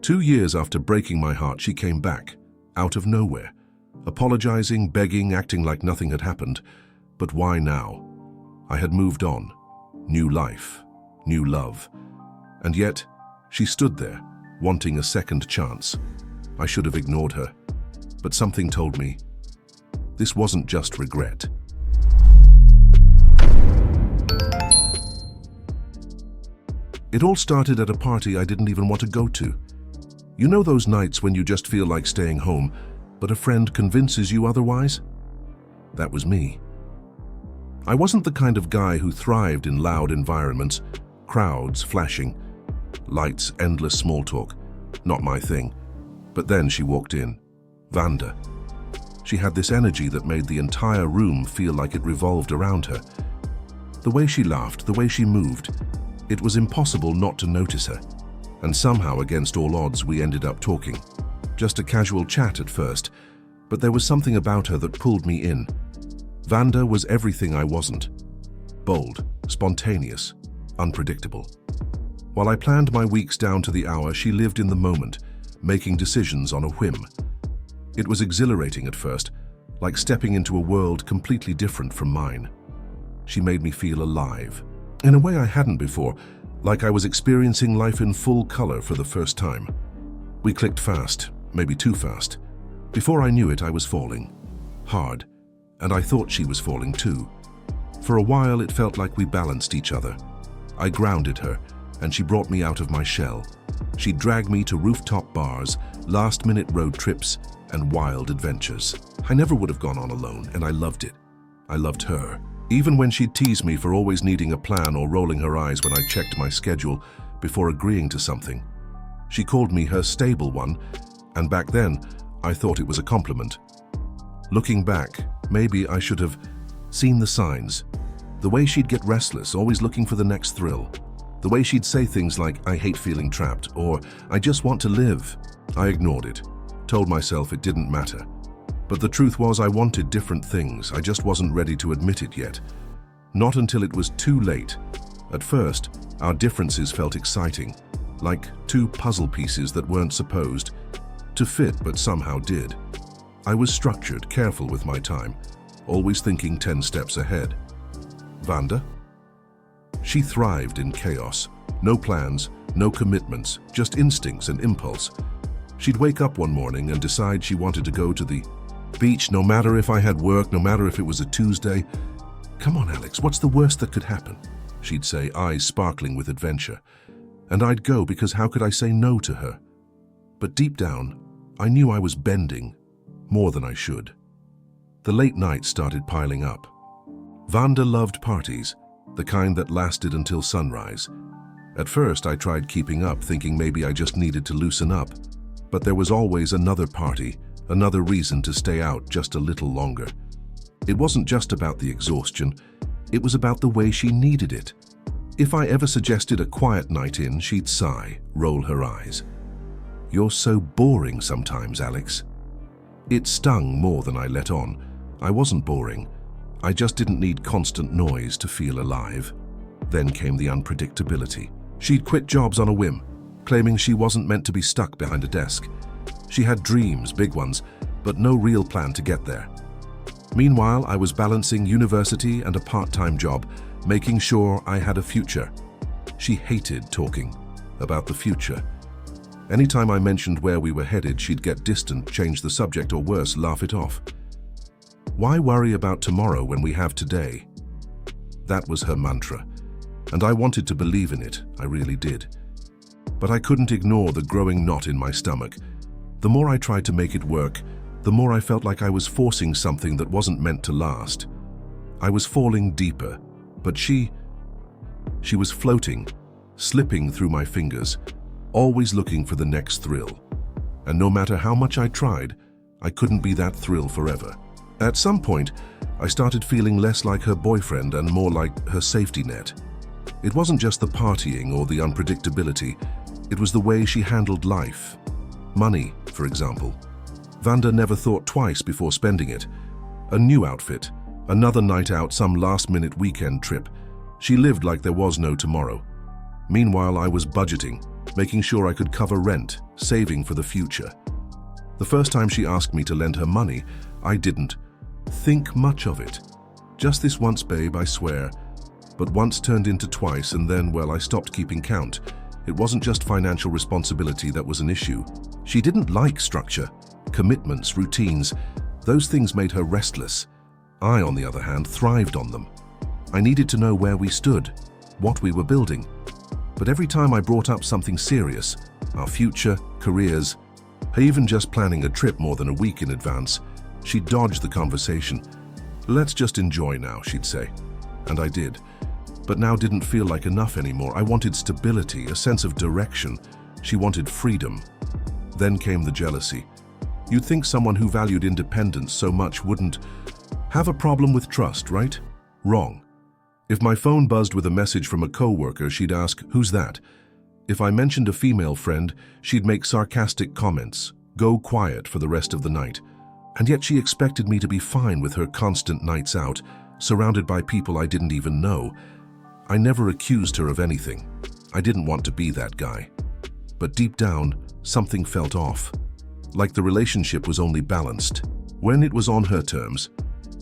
2 years after breaking my heart, she came back, out of nowhere, apologizing, begging, acting like nothing had happened. But why now? I had moved on. New life, new love. And yet, she stood there, wanting a second chance. I should have ignored her. But something told me, this wasn't just regret. It all started at a party I didn't even want to go to. You know those nights when you just feel like staying home, but a friend convinces you otherwise? That was me. I wasn't the kind of guy who thrived in loud environments, crowds, flashing, lights, endless small talk. Not my thing. But then she walked in. Vanda. She had this energy that made the entire room feel like it revolved around her. The way she laughed, the way she moved, it was impossible not to notice her. And somehow, against all odds, we ended up talking. Just a casual chat at first, but there was something about her that pulled me in. Vanda was everything I wasn't. Bold, spontaneous, unpredictable. While I planned my weeks down to the hour, she lived in the moment, making decisions on a whim. It was exhilarating at first, like stepping into a world completely different from mine. She made me feel alive, in a way I hadn't before, like I was experiencing life in full color for the first time. We clicked fast, maybe too fast. Before I knew it, I was falling. Hard. And I thought she was falling too. For a while, it felt like we balanced each other. I grounded her, and she brought me out of my shell. She dragged me to rooftop bars, last-minute road trips, and wild adventures. I never would have gone on alone, and I loved it. I loved her. Even when she'd tease me for always needing a plan or rolling her eyes when I checked my schedule before agreeing to something. She called me her stable one, and back then, I thought it was a compliment. Looking back, maybe I should have seen the signs. The way she'd get restless, always looking for the next thrill. The way she'd say things like, I hate feeling trapped, or I just want to live. I ignored it, told myself it didn't matter. But the truth was I wanted different things. I just wasn't ready to admit it yet. Not until it was too late. At first, our differences felt exciting, like two puzzle pieces that weren't supposed to fit but somehow did. I was structured, careful with my time, always thinking 10 steps ahead. Vanda? She thrived in chaos. No plans, no commitments, just instincts and impulse. She'd wake up one morning and decide she wanted to go to the beach, no matter if I had work, no matter if it was a Tuesday. Come on, Alex, what's the worst that could happen? She'd say, eyes sparkling with adventure. And I'd go because how could I say no to her? But deep down, I knew I was bending more than I should. The late nights started piling up. Vanda loved parties, the kind that lasted until sunrise. At first, I tried keeping up, thinking maybe I just needed to loosen up. But there was always another party, another reason to stay out just a little longer. It wasn't just about the exhaustion, it was about the way she needed it. If I ever suggested a quiet night in, she'd sigh, roll her eyes. You're so boring sometimes, Alex. It stung more than I let on. I wasn't boring. I just didn't need constant noise to feel alive. Then came the unpredictability. She'd quit jobs on a whim, claiming she wasn't meant to be stuck behind a desk. She had dreams, big ones, but no real plan to get there. Meanwhile, I was balancing university and a part-time job, making sure I had a future. She hated talking about the future. Anytime I mentioned where we were headed, she'd get distant, change the subject, or worse, laugh it off. Why worry about tomorrow when we have today? That was her mantra, and I wanted to believe in it, I really did. But I couldn't ignore the growing knot in my stomach. The more I tried to make it work, the more I felt like I was forcing something that wasn't meant to last. I was falling deeper, but she was floating, slipping through my fingers, always looking for the next thrill. And no matter how much I tried, I couldn't be that thrill forever. At some point, I started feeling less like her boyfriend and more like her safety net. It wasn't just the partying or the unpredictability, it was the way she handled life. Money, for example. Vanda never thought twice before spending it. A new outfit, another night out, some last-minute weekend trip. She lived like there was no tomorrow. Meanwhile, I was budgeting, making sure I could cover rent, saving for the future. The first time she asked me to lend her money, I didn't think much of it. Just this once, babe, I swear. But once turned into twice, and then, well, I stopped keeping count. It wasn't just financial responsibility that was an issue. She didn't like structure, commitments, routines. Those things made her restless. I, on the other hand, thrived on them. I needed to know where we stood, what we were building. But every time I brought up something serious, our future, careers, even just planning a trip more than a week in advance, she'd dodge the conversation. Let's just enjoy now, she'd say. And I did. But now didn't feel like enough anymore. I wanted stability, a sense of direction. She wanted freedom. Then came the jealousy. You'd think someone who valued independence so much wouldn't have a problem with trust, right? Wrong. If my phone buzzed with a message from a coworker, she'd ask, "Who's that?" If I mentioned a female friend, she'd make sarcastic comments, go quiet for the rest of the night. And yet she expected me to be fine with her constant nights out, surrounded by people I didn't even know. I never accused her of anything. I didn't want to be that guy. But deep down, something felt off. Like the relationship was only balanced. When it was on her terms,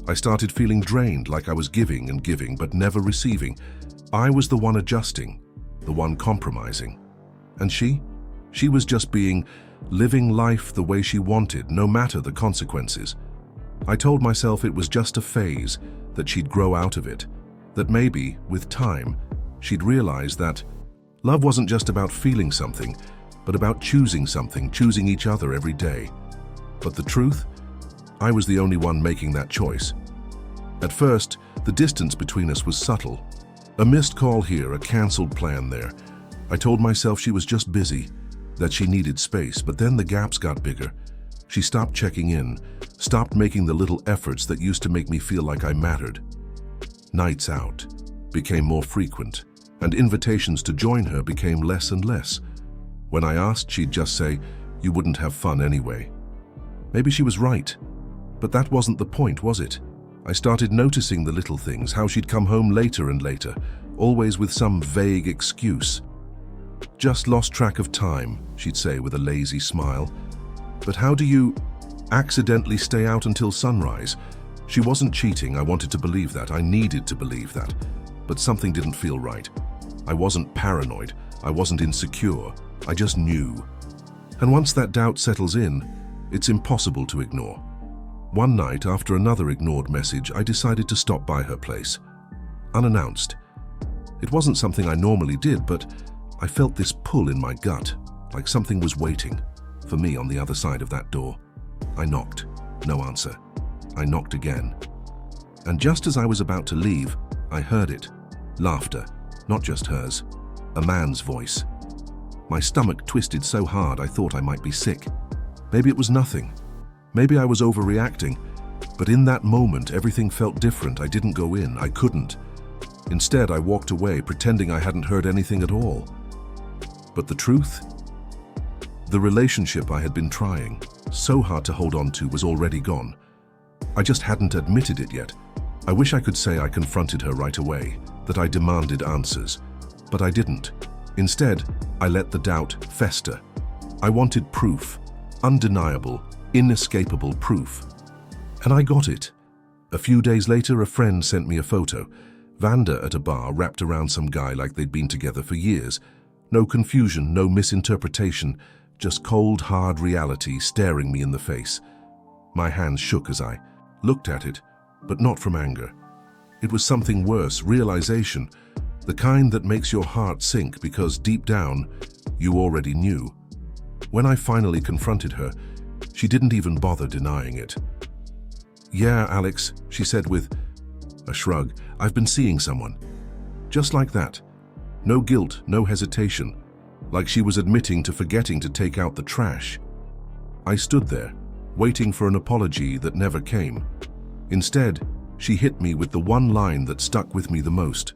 I started feeling drained, like I was giving and giving, but never receiving. I was the one adjusting, the one compromising. And she was just living life the way she wanted, no matter the consequences. I told myself it was just a phase, that she'd grow out of it, that maybe, with time, she'd realize that love wasn't just about feeling something, but about choosing something, choosing each other every day. But the truth? I was the only one making that choice. At first, the distance between us was subtle. A missed call here, a cancelled plan there. I told myself she was just busy, that she needed space, but then the gaps got bigger. She stopped checking in, stopped making the little efforts that used to make me feel like I mattered. Nights out became more frequent, and invitations to join her became less and less. When I asked, she'd just say, "You wouldn't have fun anyway." Maybe she was right, but that wasn't the point, was it? I started noticing the little things, how she'd come home later and later, always with some vague excuse. "Just lost track of time," she'd say with a lazy smile. But how do you accidentally stay out until sunrise? She wasn't cheating. I wanted to believe that. I needed to believe that. But something didn't feel right. I wasn't paranoid. I wasn't insecure. I just knew. And once that doubt settles in, it's impossible to ignore. One night, after another ignored message, I decided to stop by her place. Unannounced. It wasn't something I normally did, but I felt this pull in my gut, like something was waiting for me on the other side of that door. I knocked. No answer. I knocked again. And just as I was about to leave, I heard it. Laughter. Not just hers. A man's voice. My stomach twisted so hard I thought I might be sick. Maybe it was nothing. Maybe I was overreacting. But in that moment, everything felt different. I didn't go in. I couldn't. Instead, I walked away, pretending I hadn't heard anything at all. But the truth? The relationship I had been trying so hard to hold on to was already gone. I just hadn't admitted it yet. I wish I could say I confronted her right away, that I demanded answers. But I didn't. Instead, I let the doubt fester. I wanted proof. Undeniable, inescapable proof. And I got it. A few days later, a friend sent me a photo. Vanda at a bar, wrapped around some guy like they'd been together for years. No confusion, no misinterpretation, just cold, hard reality staring me in the face. My hands shook as I looked at it, but not from anger. It was something worse, realization, the kind that makes your heart sink because deep down, you already knew. When I finally confronted her, she didn't even bother denying it. "Yeah, Alex," she said with a shrug, "I've been seeing someone." Just like that. No guilt, no hesitation, like she was admitting to forgetting to take out the trash. I stood there, waiting for an apology that never came. Instead, she hit me with the one line that stuck with me the most.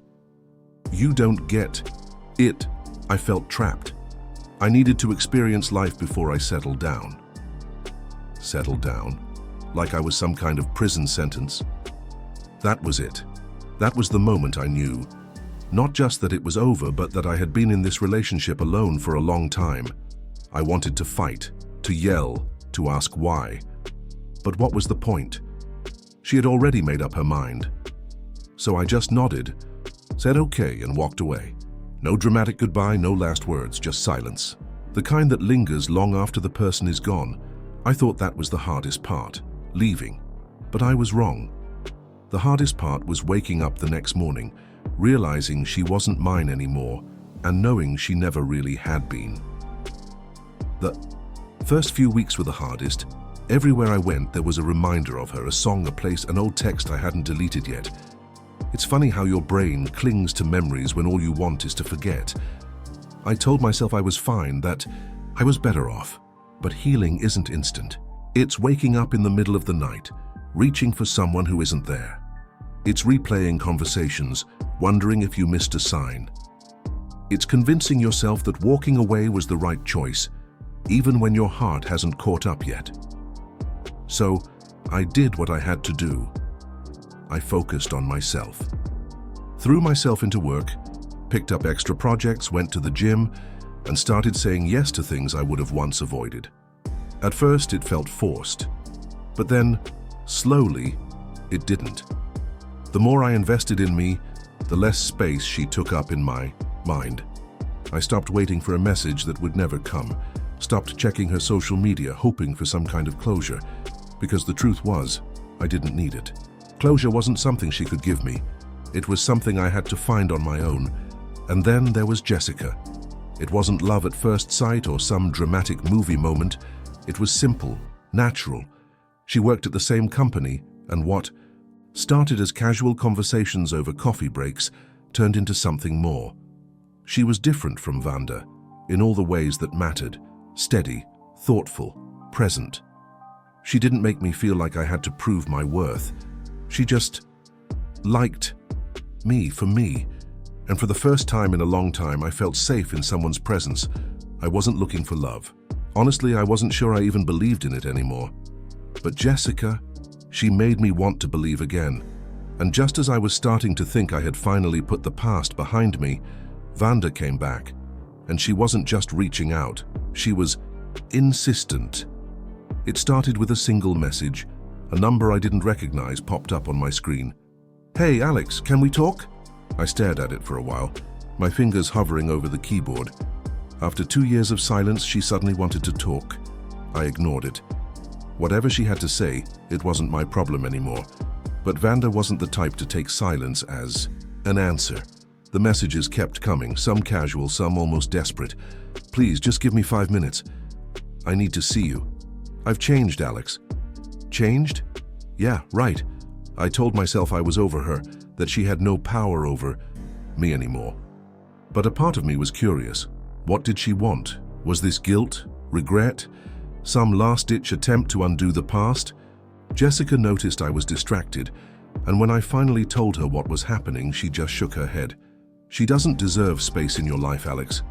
"You don't get it." I felt trapped. I needed to experience life before I settled down. Settled down? Like I was some kind of prison sentence? That was it. That was the moment I knew. Not just that it was over, but that I had been in this relationship alone for a long time. I wanted to fight, to yell, to ask why. But what was the point? She had already made up her mind. So I just nodded, said okay, and walked away. No dramatic goodbye, no last words, just silence. The kind that lingers long after the person is gone. I thought that was the hardest part, leaving. But I was wrong. The hardest part was waking up the next morning, realizing she wasn't mine anymore, and knowing she never really had been. The first few weeks were the hardest. Everywhere I went, there was a reminder of her, a song, a place, an old text I hadn't deleted yet. It's funny how your brain clings to memories when all you want is to forget. I told myself I was fine, that I was better off. But healing isn't instant. It's waking up in the middle of the night, reaching for someone who isn't there. It's replaying conversations, wondering if you missed a sign. It's convincing yourself that walking away was the right choice, even when your heart hasn't caught up yet. So, I did what I had to do. I focused on myself. Threw myself into work, picked up extra projects, went to the gym, and started saying yes to things I would have once avoided. At first, it felt forced. But then, slowly, it didn't. The more I invested in me, the less space she took up in my mind. I stopped waiting for a message that would never come, stopped checking her social media, hoping for some kind of closure, because the truth was, I didn't need it. Closure wasn't something she could give me. It was something I had to find on my own. And then there was Jessica. It wasn't love at first sight or some dramatic movie moment. It was simple, natural. She worked at the same company, and what started as casual conversations over coffee breaks turned into something more. She was different from Vanda in all the ways that mattered: steady, thoughtful, present. She didn't make me feel like I had to prove my worth. She just liked me for me. And for the first time in a long time, I felt safe in someone's presence. I wasn't looking for love. Honestly, I wasn't sure I even believed in it anymore. But Jessica, she made me want to believe again. And just as I was starting to think I had finally put the past behind me, Vanda came back. And she wasn't just reaching out. She was insistent. It started with a single message. A number I didn't recognize popped up on my screen. "Hey, Alex, can we talk?" I stared at it for a while, my fingers hovering over the keyboard. After 2 years of silence, she suddenly wanted to talk. I ignored it. Whatever she had to say, it wasn't my problem anymore. But Vanda wasn't the type to take silence as an answer. The messages kept coming, some casual, some almost desperate. "Please, just give me 5 minutes. I need to see you. I've changed, Alex." Changed? Yeah, right. I told myself I was over her, that she had no power over me anymore. But a part of me was curious. What did she want? Was this guilt? Regret? Some last-ditch attempt to undo the past? Jessica noticed I was distracted, and when I finally told her what was happening, she just shook her head. "She doesn't deserve space in your life, Alex."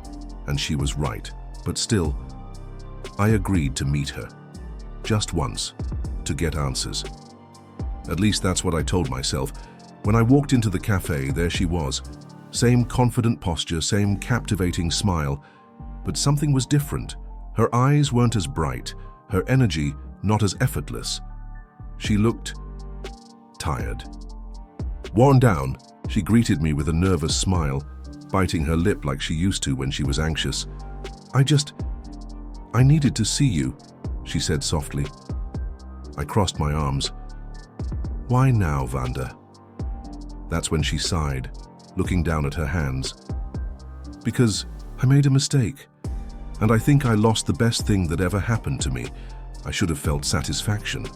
And she was right. But still, I agreed to meet her. Just once, to get answers. At least that's what I told myself. When I walked into the cafe, there she was. Same confident posture, same captivating smile. But something was different. Her eyes weren't as bright, her energy not as effortless. She looked tired. Worn down, she greeted me with a nervous smile, biting her lip like she used to when she was anxious. I needed to see you," she said softly. I crossed my arms. "Why now, Vanda?" That's when she sighed, looking down at her hands. "Because I made a mistake, and I think I lost the best thing that ever happened to me. I should have felt satisfaction,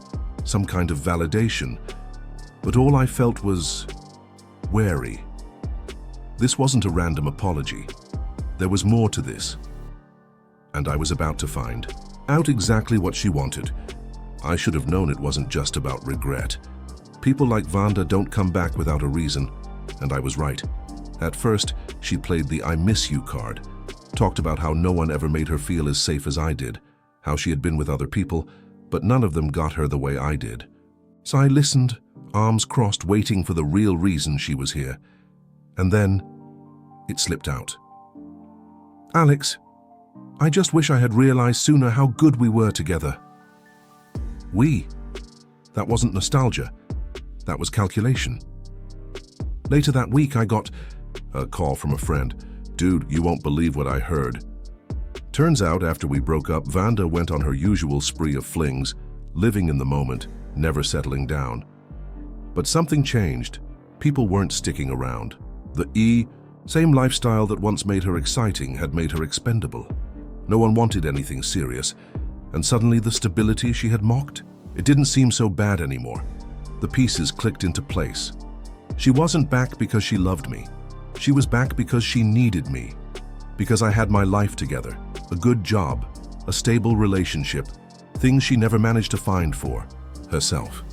some kind of validation, but all I felt was wary." This wasn't a random apology. There was more to this. And I was about to find out exactly what she wanted. I should have known it wasn't just about regret. People like Vanda don't come back without a reason, and I was right. At first, she played the "I miss you" card, talked about how no one ever made her feel as safe as I did, how she had been with other people, but none of them got her the way I did. So I listened, arms crossed, waiting for the real reason she was here. And then It slipped out. "Alex, I just wish I had realized sooner how good we were together." We? That wasn't nostalgia. That was calculation. Later that week, I got a call from a friend. "Dude, you won't believe what I heard." Turns out, after we broke up, Vanda went on her usual spree of flings, living in the moment, never settling down. But something changed. People weren't sticking around. The same lifestyle that once made her exciting had made her expendable. No one wanted anything serious, and suddenly the stability she had mocked, it didn't seem so bad anymore. The pieces clicked into place. She wasn't back because she loved me. She was back because she needed me. Because I had my life together, a good job, a stable relationship, things she never managed to find for herself.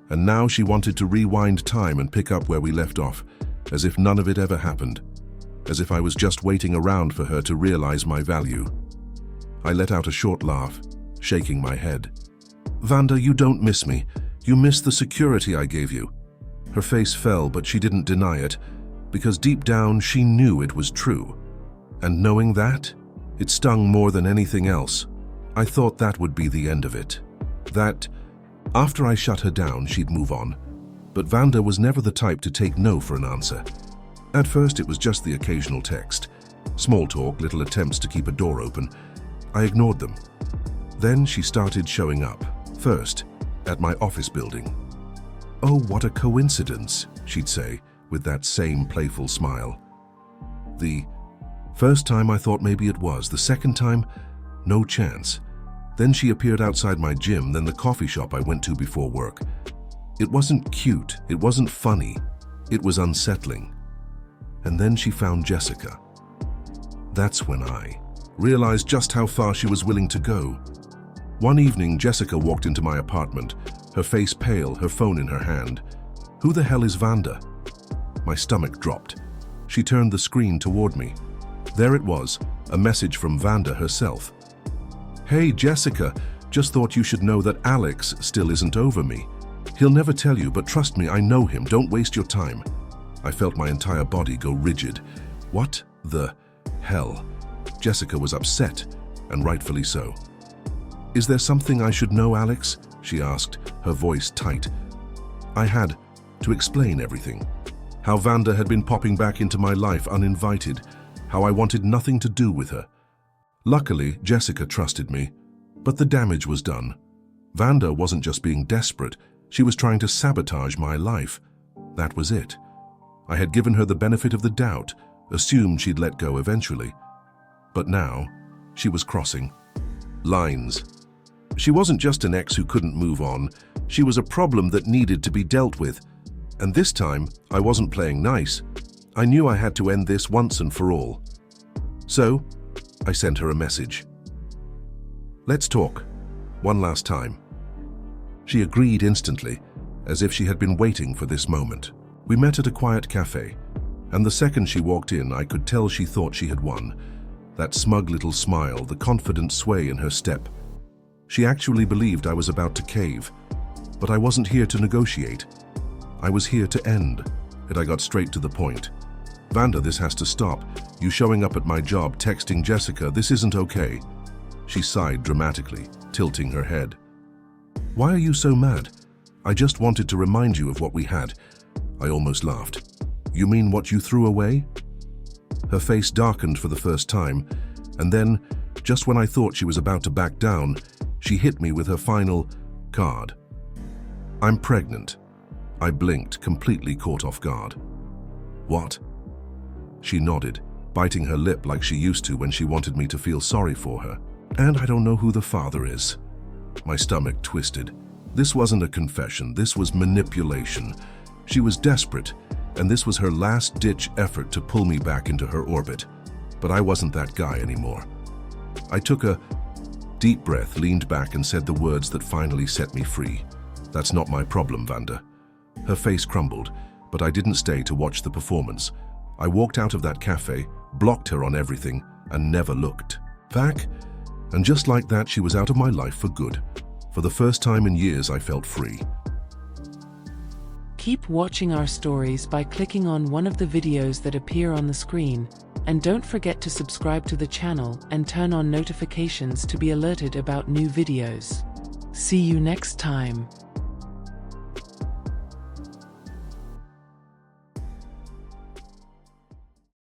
And now she wanted to rewind time and pick up where we left off, as if none of it ever happened, as if I was just waiting around for her to realize my value. I let out a short laugh, shaking my head. "Vanda, you don't miss me. You miss the security I gave you." Her face fell, but she didn't deny it, because deep down she knew it was true. And knowing that, it stung more than anything else. I thought that would be the end of it. That, after I shut her down, she'd move on. But Vanda was never the type to take no for an answer. At first, it was just the occasional text. Small talk, little attempts to keep a door open. I ignored them. Then she started showing up. First, at my office building. "Oh, what a coincidence," she'd say, with that same playful smile. The first time I thought maybe it was. The second time, no chance. Then she appeared outside my gym, then the coffee shop I went to before work. It wasn't cute, it wasn't funny, it was unsettling. And then she found Jessica. That's when I realized just how far she was willing to go. One evening, Jessica walked into my apartment, her face pale, her phone in her hand. "Who the hell is Vanda?" My stomach dropped. She turned the screen toward me. There it was, a message from Vanda herself. "Hey, Jessica, just thought you should know that Alex still isn't over me. He'll never tell you, but trust me, I know him. Don't waste your time." I felt my entire body go rigid. What the hell? Jessica was upset, and rightfully so. "Is there something I should know, Alex?" she asked, her voice tight. I had to explain everything. How Vanda had been popping back into my life uninvited, how I wanted nothing to do with her. Luckily, Jessica trusted me, but the damage was done. Vanda wasn't just being desperate, she was trying to sabotage my life. That was it. I had given her the benefit of the doubt, assumed she'd let go eventually. But now, she was crossing lines. She wasn't just an ex who couldn't move on, she was a problem that needed to be dealt with. And this time, I wasn't playing nice. I knew I had to end this once and for all. So, I sent her a message. "Let's talk. One last time." She agreed instantly, as if she had been waiting for this moment. We met at a quiet cafe, and the second she walked in, I could tell she thought she had won. That smug little smile, the confident sway in her step. She actually believed I was about to cave. But I wasn't here to negotiate. I was here to end, and I got straight to the point. "Vanda, this has to stop. You showing up at my job, texting Jessica, this isn't okay." She sighed dramatically, tilting her head. "Why are you so mad? I just wanted to remind you of what we had." I almost laughed. "You mean what you threw away?" Her face darkened for the first time, and then, just when I thought she was about to back down, she hit me with her final card. "I'm pregnant." I blinked, completely caught off guard. "What?" She nodded, biting her lip like she used to when she wanted me to feel sorry for her. "And I don't know who the father is." My stomach twisted. This wasn't a confession, this was manipulation. She was desperate, and this was her last-ditch effort to pull me back into her orbit. But I wasn't that guy anymore. I took a deep breath, leaned back, and said the words that finally set me free. "That's not my problem, Vanda." Her face crumbled, but I didn't stay to watch the performance. I walked out of that cafe, blocked her on everything, and never looked back. And just like that, she was out of my life for good. For the first time in years, I felt free. Keep watching our stories by clicking on one of the videos that appear on the screen, and don't forget to subscribe to the channel and turn on notifications to be alerted about new videos. See you next time.